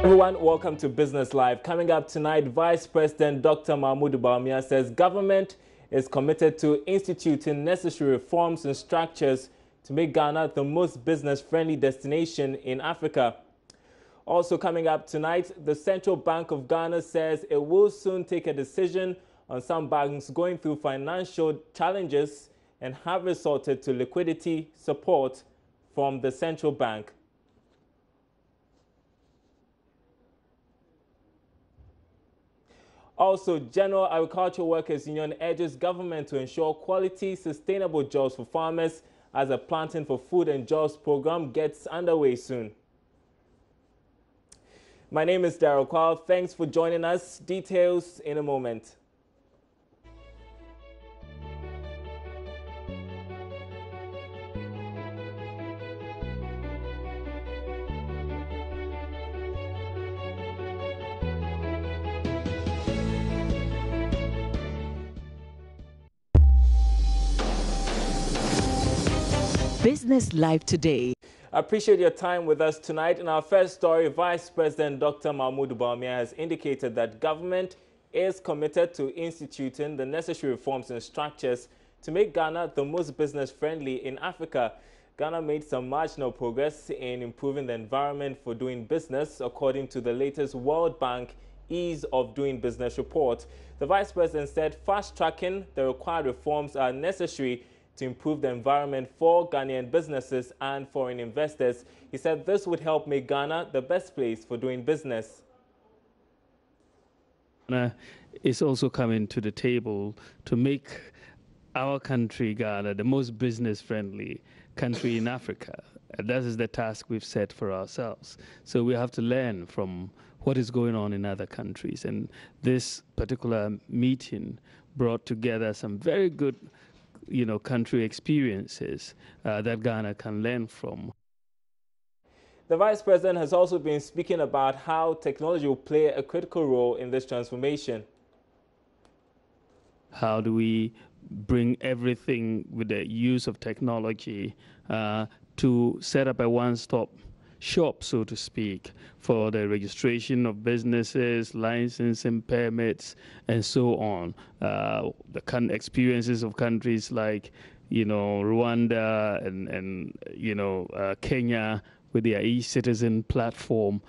Everyone, welcome to Business Live. Coming up tonight, Vice President Dr. Mahmoud Bawumia says government is committed to instituting necessary reforms and structures to make Ghana the most business-friendly destination in Africa. Also coming up tonight, the Central Bank of Ghana says it will soon take a decision on some banks going through financial challenges and have resorted to liquidity support from the central bank. Also, General Agricultural Workers Union urges government to ensure quality, sustainable jobs for farmers as a Planting for Food and Jobs program gets underway soon. My name is Darryl Kwal. Thanks for joining us. Details in a moment. Business Live today. I appreciate your time with us tonight. In our first story, Vice President Dr. Mahmoud Bawumia has indicated that government is committed to instituting the necessary reforms and structures to make Ghana the most business-friendly in Africa. Ghana made some marginal progress in improving the environment for doing business, according to the latest World Bank Ease of Doing Business report. The Vice President said fast-tracking the required reforms are necessary to improve the environment for Ghanaian businesses and foreign investors. He said this would help make Ghana the best place for doing business. Ghana is also coming to the table to make our country, Ghana, the most business-friendly country in Africa. And that is the task we've set for ourselves. So we have to learn from what is going on in other countries. And this particular meeting brought together some very good country experiences that Ghana can learn from. The Vice President has also been speaking about how technology will play a critical role in this transformation. How do we bring everything with the use of technology to set up a one-stop shop, so to speak, for the registration of businesses, licensing permits, and so on. The experiences of countries like, Rwanda and Kenya with their e-citizen platform.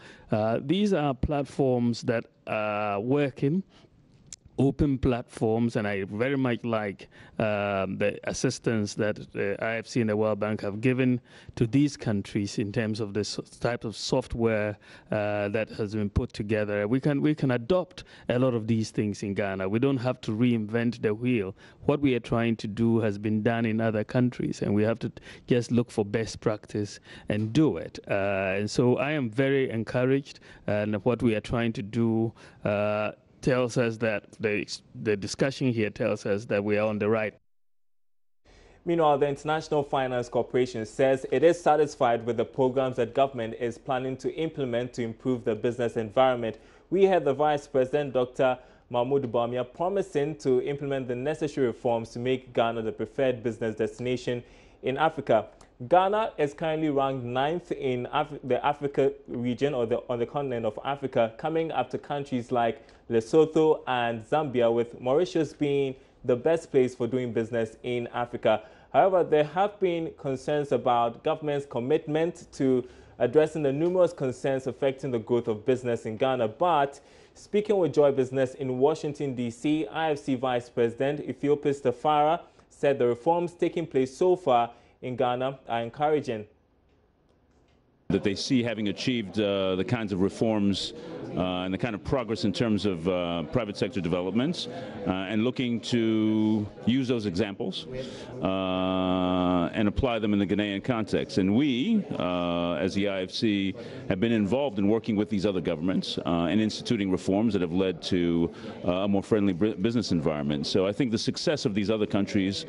These are platforms that are working, open platforms, and I very much like the assistance that the IFC and the World Bank have given to these countries in terms of this type of software that has been put together. We can adopt a lot of these things in Ghana. We don't have to reinvent the wheel. What we are trying to do has been done in other countries, and we have to just look for best practice and do it. And so I am very encouraged, and what we are trying to do tells us that the discussion here tells us that we are on the right. Meanwhile, the International Finance Corporation says it is satisfied with the programs that government is planning to implement to improve the business environment. We heard the Vice President, Dr. Mahmoud Bawumia, promising to implement the necessary reforms to make Ghana the preferred business destination in Africa. Ghana is currently ranked 9th in the Africa region, or on the continent of Africa, coming after countries like Lesotho and Zambia, with Mauritius being the best place for doing business in Africa. However, there have been concerns about government's commitment to addressing the numerous concerns affecting the growth of business in Ghana. But speaking with Joy Business in Washington, D.C., IFC Vice President Ethiopis Tafara said the reforms taking place so far in Ghana are encouraging. That they see having achieved the kinds of reforms and the kind of progress in terms of private sector developments and looking to use those examples and apply them in the Ghanaian context. And we, as the IFC, have been involved in working with these other governments and instituting reforms that have led to a more friendly business environment. So I think the success of these other countries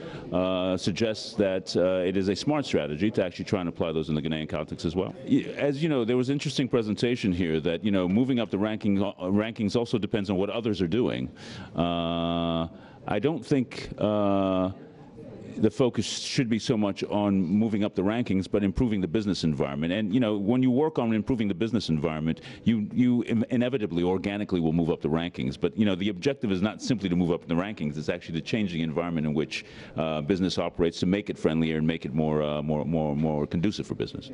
suggests that it is a smart strategy to actually try and apply those in the Ghanaian context as well. As you know, there was an interesting presentation here that, moving up the rankings also depends on what others are doing. I don't think the focus should be so much on moving up the rankings, but improving the business environment. And, you know, when you work on improving the business environment, you inevitably, organically will move up the rankings. But, you know, the objective is not simply to move up the rankings. It's actually to change the environment in which business operates, to make it friendlier and make it more conducive for business.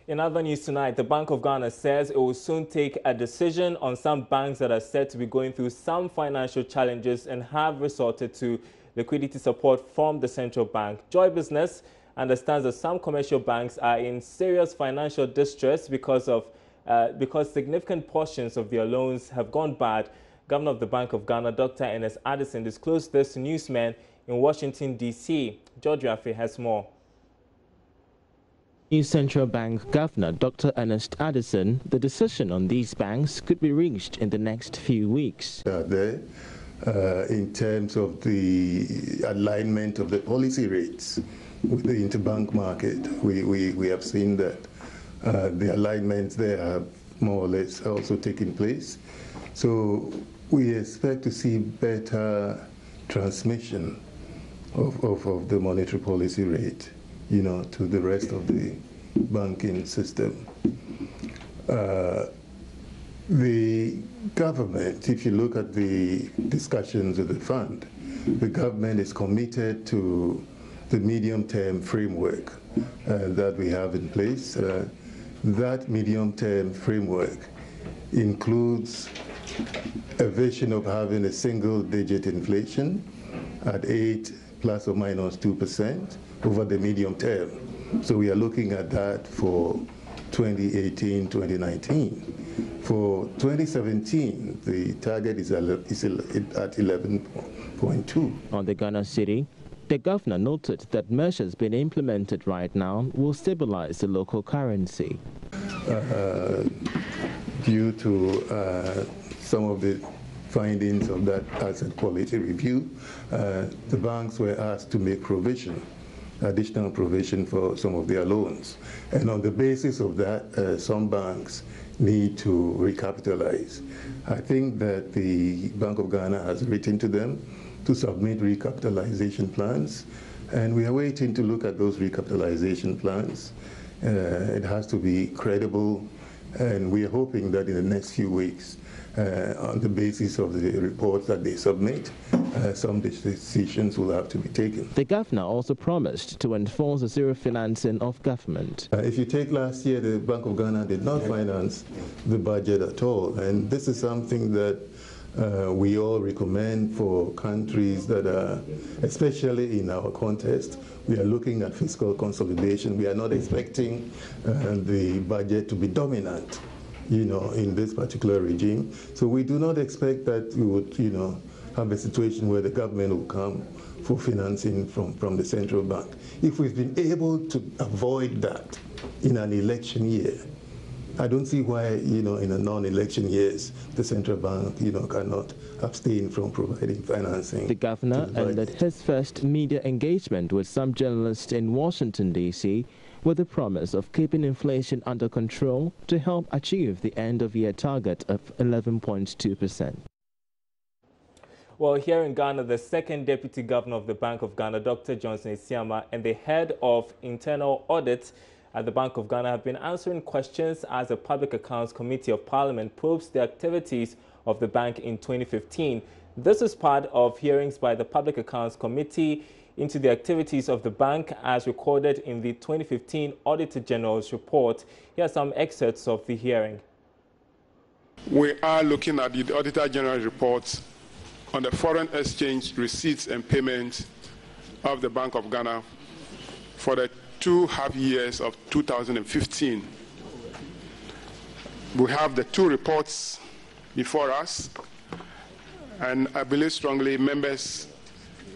In other news tonight, the Bank of Ghana says it will soon take a decision on some banks that are said to be going through some financial challenges and have resorted to liquidity support from the central bank. Joy Business understands that some commercial banks are in serious financial distress because significant portions of their loans have gone bad. Governor of the Bank of Ghana, Dr. Ernest Addison, disclosed this to newsmen in Washington, D.C. George Rafi has more. New Central Bank Governor Dr. Ernest Addison, the decision on these banks could be reached in the next few weeks. In terms of the alignment of the policy rates with the interbank market, we have seen that the alignments there have more or less also taken place. So we expect to see better transmission of the monetary policy rate, you know, to the rest of the banking system. The government, if you look at the discussions of the fund, the government is committed to the medium-term framework that we have in place. That medium-term framework includes a vision of having a single-digit inflation at 8 plus or minus 2% over the medium term. So we are looking at that for 2018, 2019. For 2017, the target is at 11.2. On the Ghana city, the governor noted that measures being implemented right now will stabilize the local currency. Due to some of the findings of that asset quality review, the banks were asked to make additional provision for some of their loans. And on the basis of that, some banks need to recapitalize. I think that the Bank of Ghana has written to them to submit recapitalization plans, and we are waiting to look at those recapitalization plans. It has to be credible, and we are hoping that in the next few weeks, on the basis of the reports that they submit, some decisions will have to be taken. The governor also promised to enforce the zero financing of government. If you take last year, the Bank of Ghana did not finance the budget at all, and this is something that we all recommend for countries that are, especially in our context, we are looking at fiscal consolidation. We are not expecting the budget to be dominant, you know, in this particular regime. So we do not expect that we would, you know, have a situation where the government will come for financing from the central bank. If we've been able to avoid that in an election year, I don't see why, you know, in a non-election years, the central bank, you know, cannot abstain from providing financing. The governor ended his first media engagement with some journalists in Washington, D.C., with the promise of keeping inflation under control to help achieve the end-of-year target of 11.2%. Well, here in Ghana, the second deputy governor of the Bank of Ghana, Dr. Johnson Isiama, and the head of internal audit at the Bank of Ghana have been answering questions as the Public Accounts Committee of Parliament probes the activities of the bank in 2015. This is part of hearings by the Public Accounts Committee into the activities of the bank as recorded in the 2015 Auditor General's report. Here are some excerpts of the hearing. We are looking at the Auditor General's report on the foreign exchange receipts and payments of the Bank of Ghana for the 2.5 years of 2015. We have the two reports before us, and I believe strongly members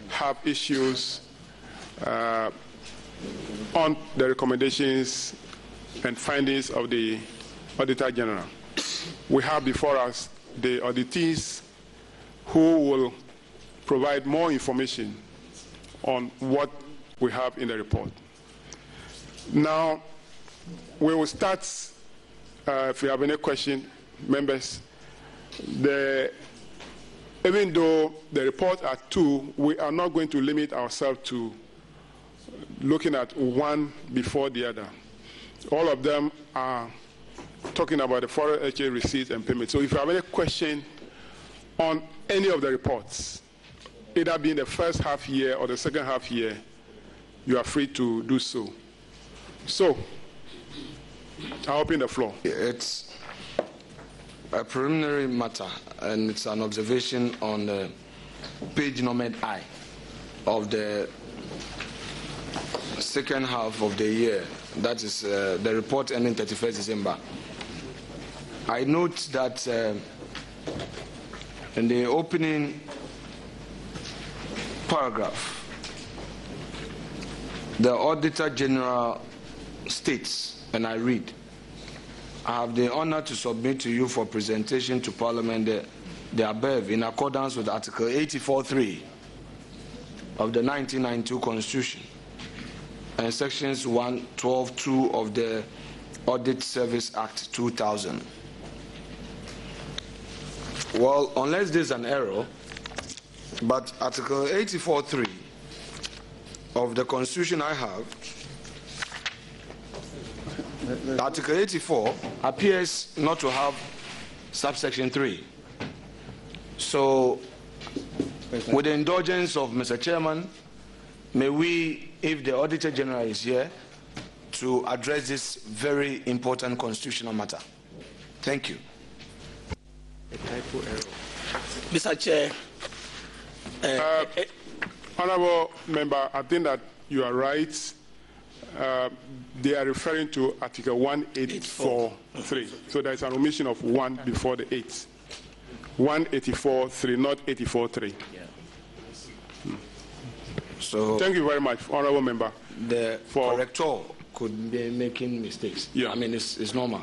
have issues on the recommendations and findings of the Auditor General. We have before us the auditees who will provide more information on what we have in the report. Now, we will start, if you have any question, members. The even though the reports are 2, we are not going to limit ourselves to looking at one before the other. All of them are talking about the foreign exchange receipts and payments. So if you have any question on any of the reports, either being the first half year or the second half year, you are free to do so. So, I open the floor. It's a preliminary matter, and it's an observation on page numbered I of the second half of the year. That is the report ending 31st December. I note that in the opening paragraph, the Auditor General states, and I read, I have the honor to submit to you for presentation to Parliament the above in accordance with Article 84(3) of the 1992 Constitution and Sections 112(2) of the Audit Service Act 2000. Well, unless there's an error, but Article 84(3) of the Constitution I have, Article 84 appears not to have subsection 3. So, with the indulgence of Mr. Chairman, may we, if the Auditor General is here, to address this very important constitutional matter. Thank you. Mr. Chair. Honorable Member, I think that you are right. They are referring to Article 184(3). So there is an omission of 1 before the 8. 184(3), not 84(3). Yeah. So thank you very much, Honorable Member. The corrector could be making mistakes. Yeah. I mean, it's normal.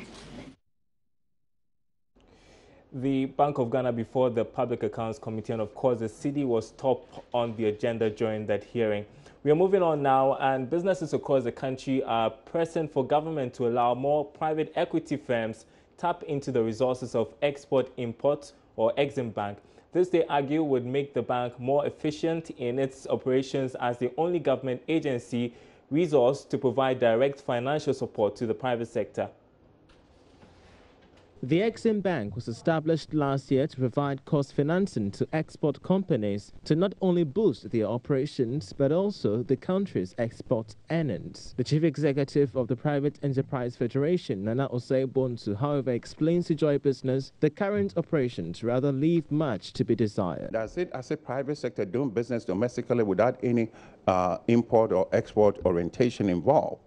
The Bank of Ghana before the Public Accounts Committee, and of course the city was top on the agenda during that hearing. We are moving on now, and businesses across the country are pressing for government to allow more private equity firms tap into the resources of Export-Import or Exim Bank. This, they argue, would make the bank more efficient in its operations as the only government agency resourced to provide direct financial support to the private sector. The Exim Bank was established last year to provide cost financing to export companies to not only boost their operations but also the country's export earnings. The chief executive of the Private Enterprise Federation, Nana Osei-Bonsu, however, explains to Joy Business the current operations rather leave much to be desired. Does it, as a private sector, doing business domestically without any import or export orientation involved?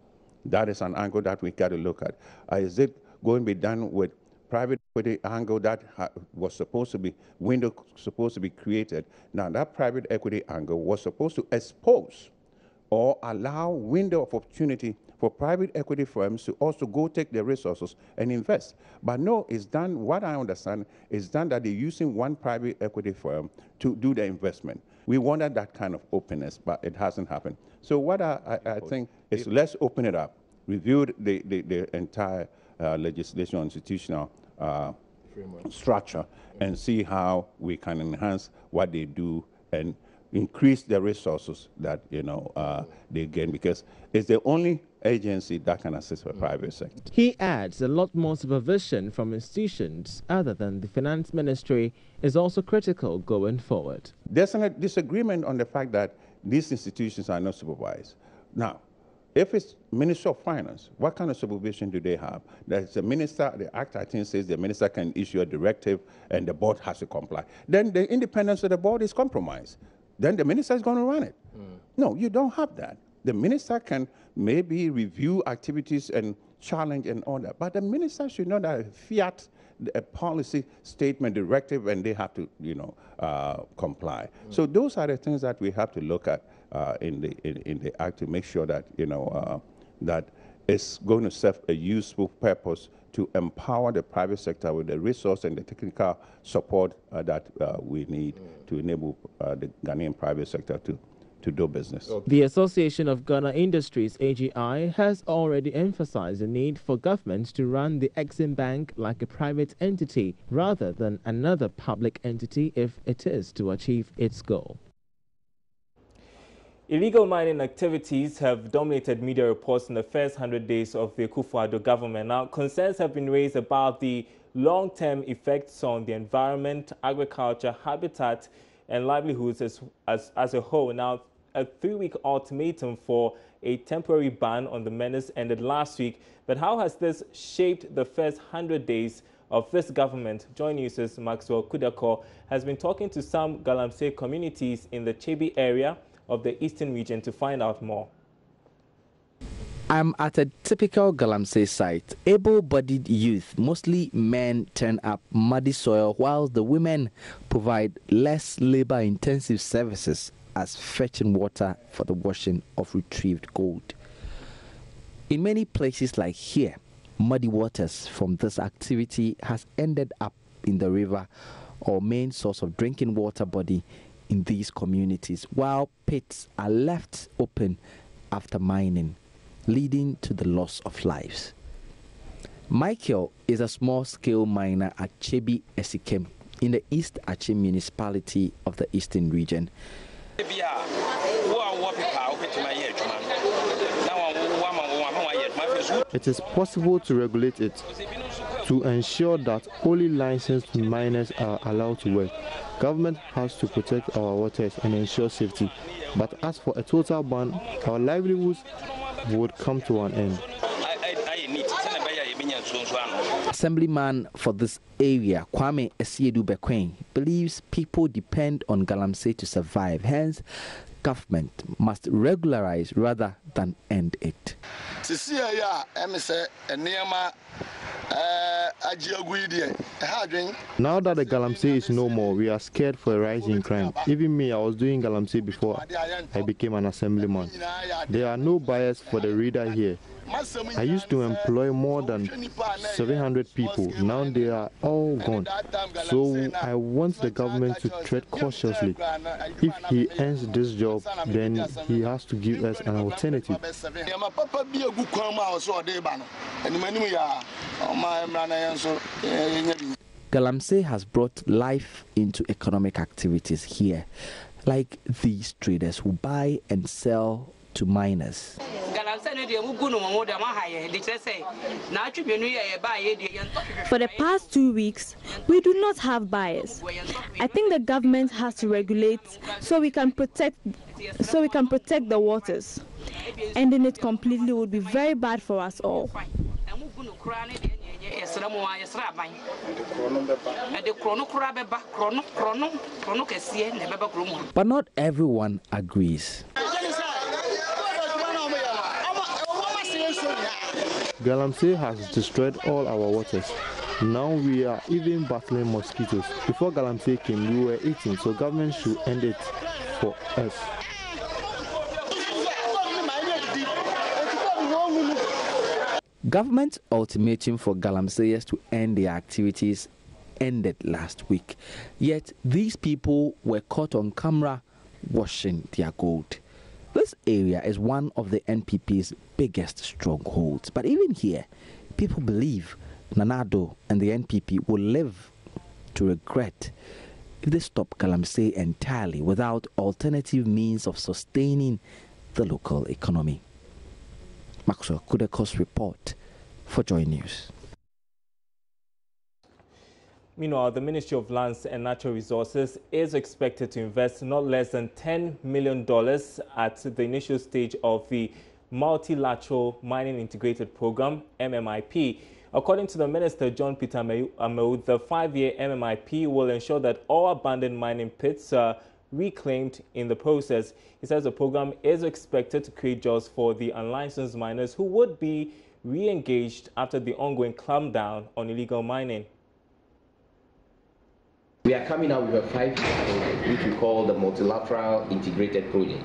That is an angle that we got to look at. Is it going to be done with private equity angle that was supposed to be, window supposed to be created? Now that private equity angle was supposed to expose or allow window of opportunity for private equity firms to also go take their resources and invest. But no, it's done, what I understand, is done that they're using one private equity firm to do the investment. We wanted that kind of openness, but it hasn't happened. So what I think is, let's open it up, review the entire legislation, institutional structure, and see how we can enhance what they do and increase the resources that they gain, because it's the only agency that can assist the private sector. He adds a lot more supervision from institutions other than the finance ministry is also critical going forward. There's a disagreement on the fact that these institutions are not supervised. Now, if it's Ministry of Finance, what kind of supervision do they have? There's a minister, the Act, I think, says the minister can issue a directive and the board has to comply. Then the independence of the board is compromised. Then the minister is going to run it. No, you don't have that. The minister can maybe review activities and challenge and all that, but the minister should not fiat a policy statement, directive, and they have to, comply. So those are the things that we have to look at in the Act to make sure that that it's going to serve a useful purpose to empower the private sector with the resource and the technical support that we need to enable the Ghanaian private sector to to do business. The Association of Ghana Industries, AGI, has already emphasized the need for governments to run the Exim Bank like a private entity rather than another public entity if it is to achieve its goal. Illegal mining activities have dominated media reports in the first 100 days of the Akufo-Addo government. Now, concerns have been raised about the long-term effects on the environment, agriculture, habitat, and livelihoods as a whole. Now, a 3-week ultimatum for a temporary ban on the menace ended last week. But how has this shaped the first 100 days of this government? JoyNews' Maxwell Kudako has been talking to some Galamsey communities in the Chebi area of the eastern region to find out more. I'm at a typical Galamsey site. Able-bodied youth, mostly men, turn up muddy soil while the women provide less labor-intensive services as fetching water for the washing of retrieved gold. In many places like here, muddy waters from this activity has ended up in the river or main source of drinking water body in these communities, while pits are left open after mining, leading to the loss of lives. Michael is a small-scale miner at Chebi Esikem in the East Achin municipality of the Eastern region. It is possible to regulate it to ensure that only licensed miners are allowed to work. Government has to protect our waters and ensure safety. But as for a total ban, our livelihoods would come to an end. Assemblyman for this area, Kwame Esiedu Bekwen, believes people depend on Galamsey to survive. Hence, government must regularize rather than end it. Now that the Galamsey is no more, we are scared for a rise in crime. Even me, I was doing Galamsey before I became an assemblyman. There are no buyers for the reader here. I used to employ more than 700 people. Now they are all gone. So I want the government to tread cautiously. If he ends this job, then he has to give us an alternative. Galamsey has brought life into economic activities here, like these traders who buy and sell to miners. For the past 2 weeks, we do not have buyers. I think the government has to regulate so we can protect the waters. Ending it completely would be very bad for us all. But not everyone agrees. Galamsey has destroyed all our waters. Now we are even battling mosquitoes. Before Galamsey came, we were eating, so government should end it for us. Government ultimatum for Galamseyers to end their activities ended last week. Yet these people were caught on camera washing their gold. This area is one of the NPP's biggest strongholds. But even here, people believe Nana Addo and the NPP will live to regret if they stop Galamsey entirely without alternative means of sustaining the local economy. Maxwell Kudako's report for JoyNews. Meanwhile, the Ministry of Lands and Natural Resources is expected to invest not less than $10 million at the initial stage of the Multilateral Mining Integrated Program, MMIP. According to the Minister, John Peter Amewu, the 5-year MMIP will ensure that all abandoned mining pits are reclaimed in the process. He says the program is expected to create jobs for the unlicensed miners who would be re-engaged after the ongoing clampdown on illegal mining. We are coming out with a 5-year project, which we call the Multilateral Integrated Project.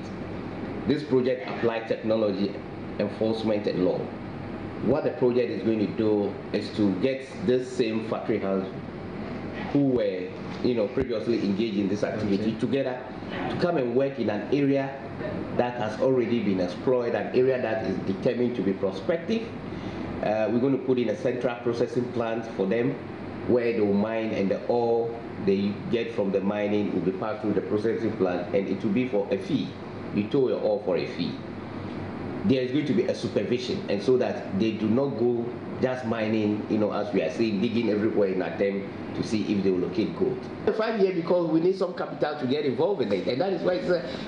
This project applies technology, enforcement, and law. What the project is going to do is to get this same factory hands who were, previously engaged in this activity together to come and work in an area that has already been explored, an area that is determined to be prospective. We're going to put in a central processing plant for them where they will mine, and the ore they get from the mining will be passed through the processing plant, and it will be for a fee. You tow your ore for a fee. There is going to be a supervision, and so that they do not go just mining, as we are saying, digging everywhere in attempt to see if they will locate gold. 5 years, because we need some capital to get involved in it, and that is why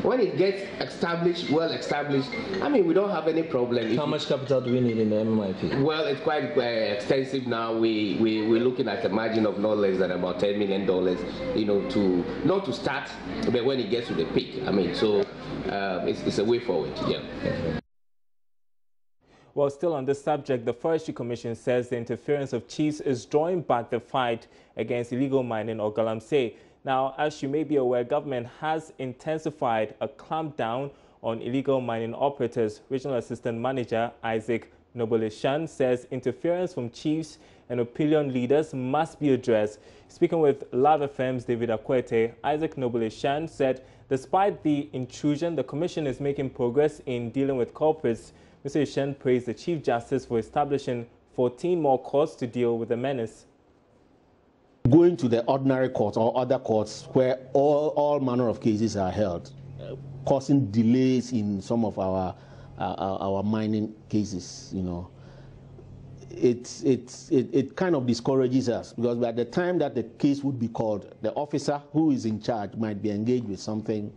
when it gets established, well established, we don't have any problem. How much capital do we need in the MMIP? Well, it's quite extensive now. We're looking at a margin of no less than about $10 million, not to start, but when it gets to the peak. So it's a way forward. Yeah. Well, still on this subject, the Forestry Commission says the interference of chiefs is drawing back the fight against illegal mining or galamsey. Now, as you may be aware, government has intensified a clampdown on illegal mining operators. Regional Assistant Manager Isaac Nobelishan says interference from chiefs and opinion leaders must be addressed. Speaking with Love FM's David Akwete, Isaac Nobelishan said despite the intrusion, the Commission is making progress in dealing with culprits. Mr. Ishan praised the Chief Justice for establishing 14 more courts to deal with the menace. Going to the ordinary courts or other courts where all manner of cases are held, causing delays in some of our mining cases, it kind of discourages us, because by the time that the case would be called, the officer who is in charge might be engaged with something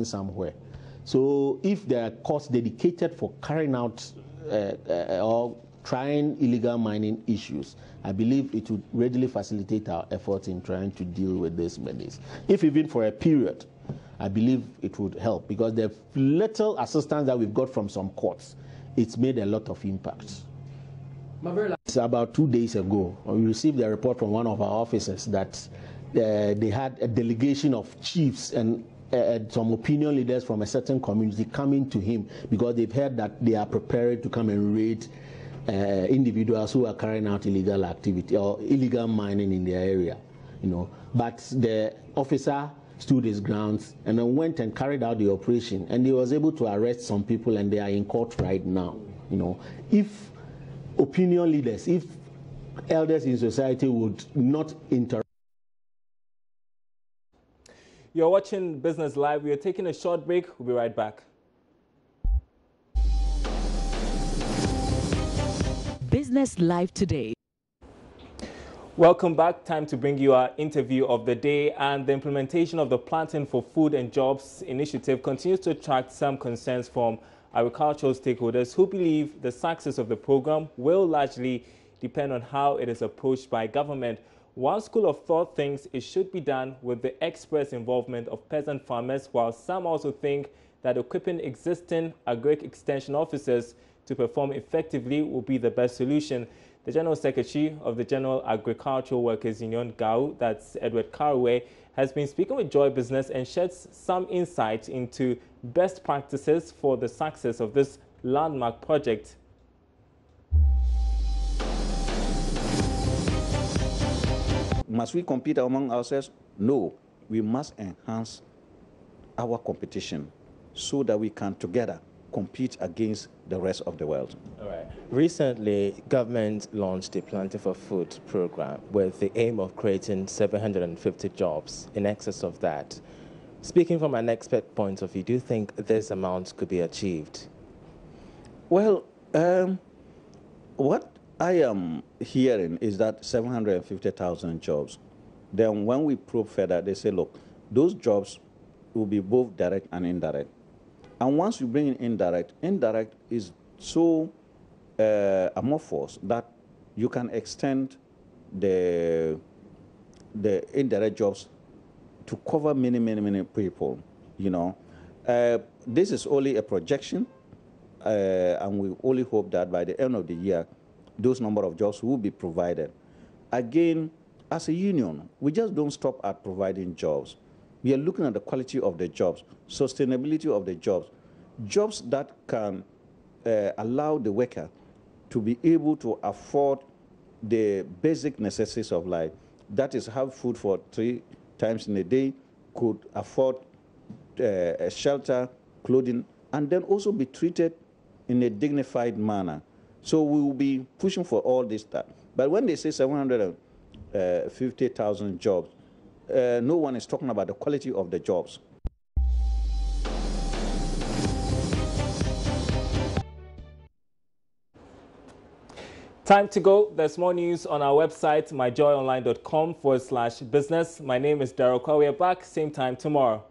somewhere. So if there are courts dedicated for carrying out or trying illegal mining issues, I believe it would readily facilitate our efforts in trying to deal with this menace. If even for a period, I believe it would help, because the little assistance that we've got from some courts, it's made a lot of impact. It's about 2 days ago, we received a report from one of our officers that they had a delegation of chiefs and some opinion leaders from a certain community coming to him because they've heard that they are prepared to come and raid individuals who are carrying out illegal activity or illegal mining in their area, But the officer stood his grounds and then went and carried out the operation, and he was able to arrest some people, and they are in court right now. If opinion leaders, if elders in society would not interrupt. You're watching Business Live. We are taking a short break. We'll be right back. Business Live today. Welcome back. Time to bring you our interview of the day. And the implementation of the Planting for Food and Jobs initiative continues to attract some concerns from agricultural stakeholders who believe the success of the program will largely depend on how it is approached by government. One school of thought thinks it should be done with the express involvement of peasant farmers, while some also think that equipping existing agric extension officers to perform effectively will be the best solution. The General Secretary of the General Agricultural Workers Union, GAU, that's Edward Carraway, has been speaking with Joy Business and sheds some insight into best practices for the success of this landmark project. Must we compete among ourselves? No, we must enhance our competition so that we can together compete against the rest of the world. All right. Recently, government launched the Planting for Food program with the aim of creating 750 jobs, in excess of that. Speaking from an expert point of view, do you think this amount could be achieved? Well, what I am hearing is that 750,000 jobs. Then when we probe further, they say, look, those jobs will be both direct and indirect. And once you bring in indirect is so amorphous that you can extend the indirect jobs to cover many people, This is only a projection, and we only hope that by the end of the year, those number of jobs will be provided. Again, as a union, we just don't stop at providing jobs. We are looking at the quality of the jobs, sustainability of the jobs that can allow the worker to be able to afford the basic necessities of life. That is, have food for 3 times in a day, could afford shelter, clothing, and then also be treated in a dignified manner. So we will be pushing for all this stuff. But when they say 750,000 jobs, no one is talking about the quality of the jobs. Time to go. There's more news on our website, myjoyonline.com/business. My name is Daryl Kwa. We are back same time tomorrow.